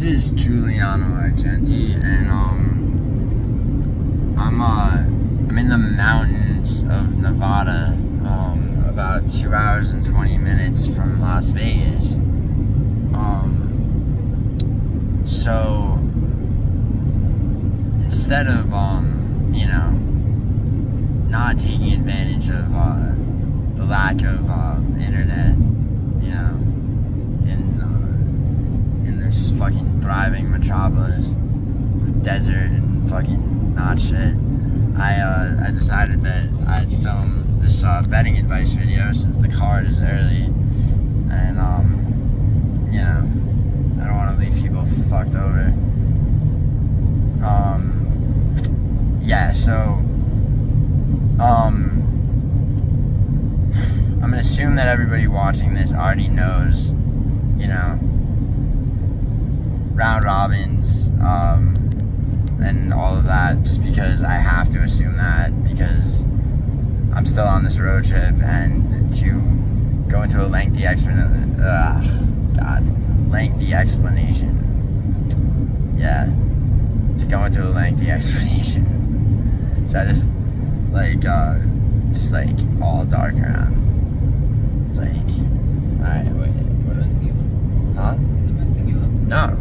This is GiulianoArgenti, and I'm in the mountains of Nevada, about 2 hours and 20 minutes from Las Vegas. So instead of not taking advantage of the lack of internet, in this fucking thriving metropolis with desert and fucking not shit, I decided that I'd film this betting advice video since the card is early, and I don't want to leave people fucked over. I'm gonna assume that everybody watching this already knows, round robins, and all of that, just because I have to assume that, because I'm still on this road trip, and to go into a lengthy explanation. So I just all dark around. It's like, alright, wait. Is it messing you up? Huh? Is it messing you up? No.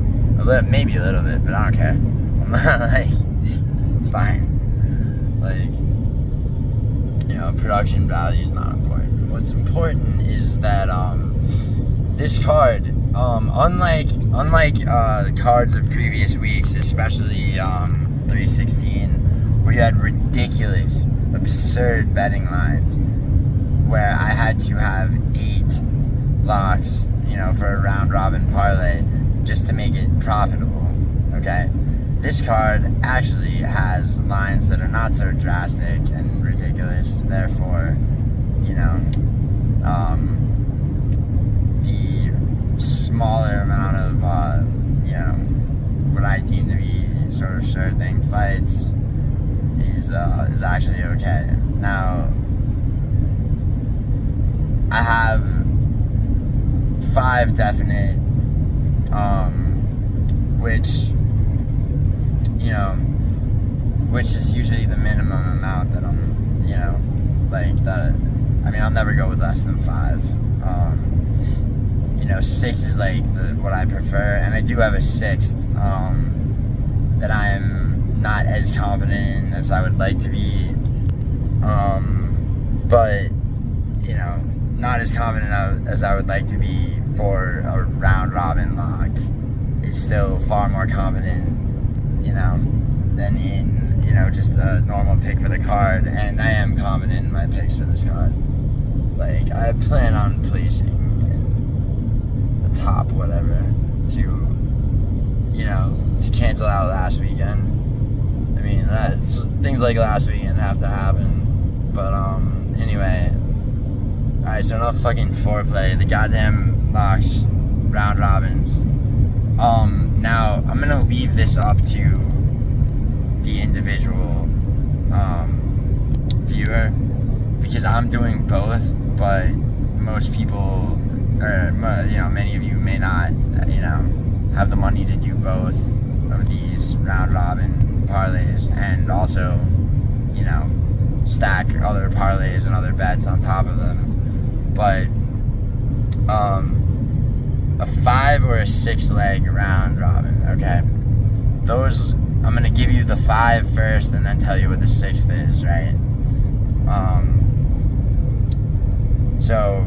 Maybe a little bit, but I don't care. I'm it's fine. Production value is not important. What's important is that this card, unlike the cards of previous weeks, especially 316, where you had ridiculous, absurd betting lines, where I had to have 8 locks, for a round robin parlay just to make it profitable. Okay, this card actually has lines that are not so drastic and ridiculous. Therefore, the smaller amount of what I deem to be sort of sure thing fights is actually okay. Now, I have 5 definite, which is usually the minimum amount that I'm, I'll never go with less than 5. 6 is what I prefer, and I do have a 6th, that I am not as confident in as I would like to be, but, not as confident as I would like to be for a round robin lock. Is still far more confident, than in, just a normal pick for the card, and I am confident in my picks for this card. I plan on placing in the top whatever to cancel out last weekend. Things like last weekend have to happen, but, anyway. Alright, so enough fucking foreplay. The goddamn locks, round robins. Now, I'm gonna leave this up to the individual viewer, because I'm doing both, but most people, or many of you may not, have the money to do both of these round robin parlays, and also, stack other parlays and other bets on top of them. But a 5 or a 6 leg round robin, okay? Those, I'm gonna give you the 5 first and then tell you what the 6th is, right? So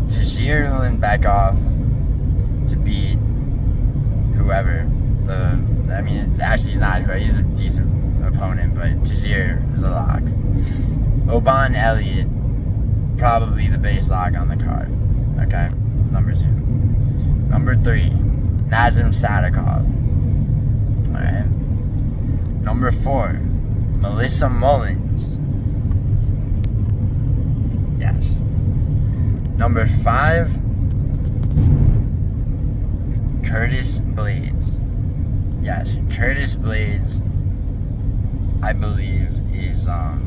Tajir Bekoff to beat whoever. He's not whoever, he's a decent opponent, but Tajir is a lock. Oban Elliott, probably the biggest lock on the card. Okay, number 2. Number 3, Nazim Sadikov. Alright. Number 4, Melissa Mullins. Yes. Number 5, Curtis Blades. Yes, Curtis Blades, I believe, is not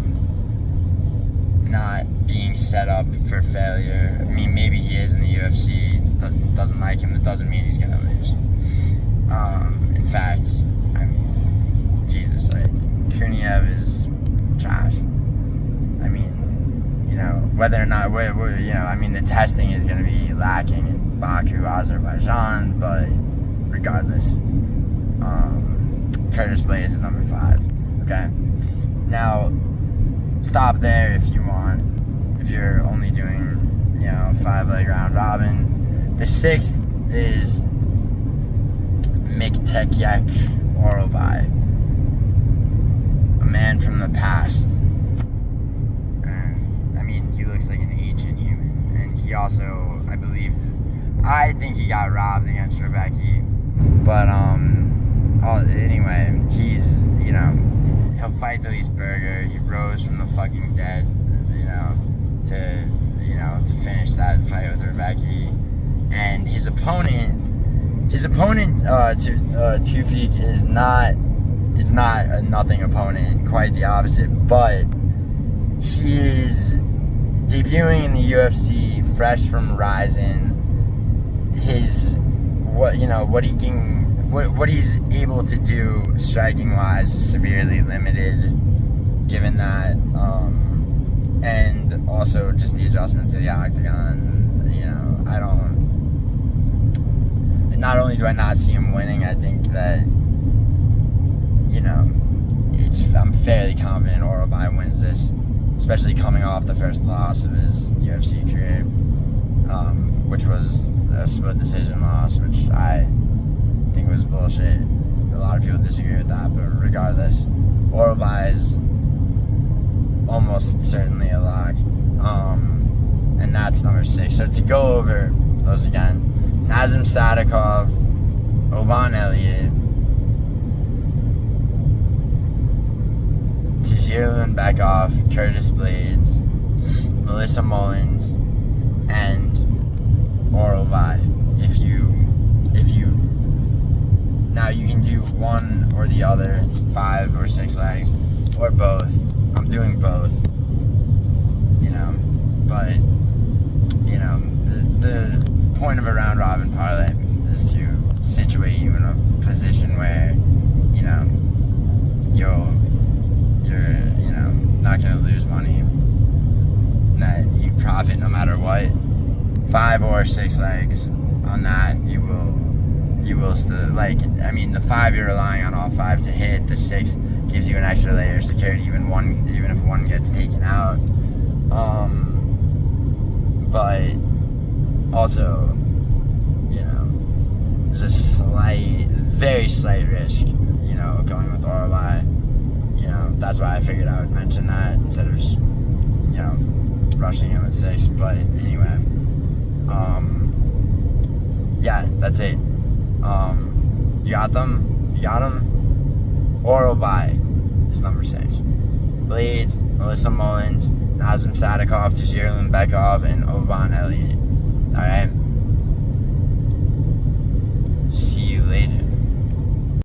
being set up for failure. Maybe he is in the UFC. Doesn't like him. That doesn't mean he's gonna lose. whether or not the testing is going to be lacking in Baku, Azerbaijan, but regardless, Curtis Blades is number 5. Okay, now stop there if you want. If you're only doing 5-leg round robin. The 6th is Mikki Mase, a man from the past. He looks like an ancient human, and he also, I think he got robbed against Rebecca. But anyway, he's he'll fight till he's burger. He rose from the fucking dead, to finish that fight with Rebecca. And his opponent, Tufik, is not a nothing opponent. Quite the opposite. But he is debuting in the UFC, fresh from Ryzen. What he's able to do striking wise is severely limited, given that, and also just the adjustment to the octagon. Not only do I not see him winning, I think that, I'm fairly confident Orobai wins this, especially coming off the first loss of his UFC career, which was a split decision loss, which I think was bullshit. A lot of people disagree with that, but regardless, Orobai is almost certainly a lock, and that's number 6. So to go over those again: Nazem Sadikov, Oban Elliott, Tajirlan Bekoff, Curtis Blades, Melissa Mullins, and Orobai. If you now, you can do one or the other, 5 or 6 legs, or both. I'm doing both, but the point of a round robin parlay is to situate you in a position where you're not going to lose money, and that you profit no matter what. 5 or 6 legs on that, you will still, the 5 you're relying on all 5 to hit. The 6 gives you an extra layer of security, even if one gets taken out. But also, there's a very slight risk, going with Orobai. That's why I figured I would mention that instead of just, rushing him at 6. But anyway, yeah, that's it. You got them? You got him? Orobai is number 6. Blades, Melissa Mullins, Nazem Sadikov, Tajirlan Bekoff, and Oban Elliott. Alright? See you later.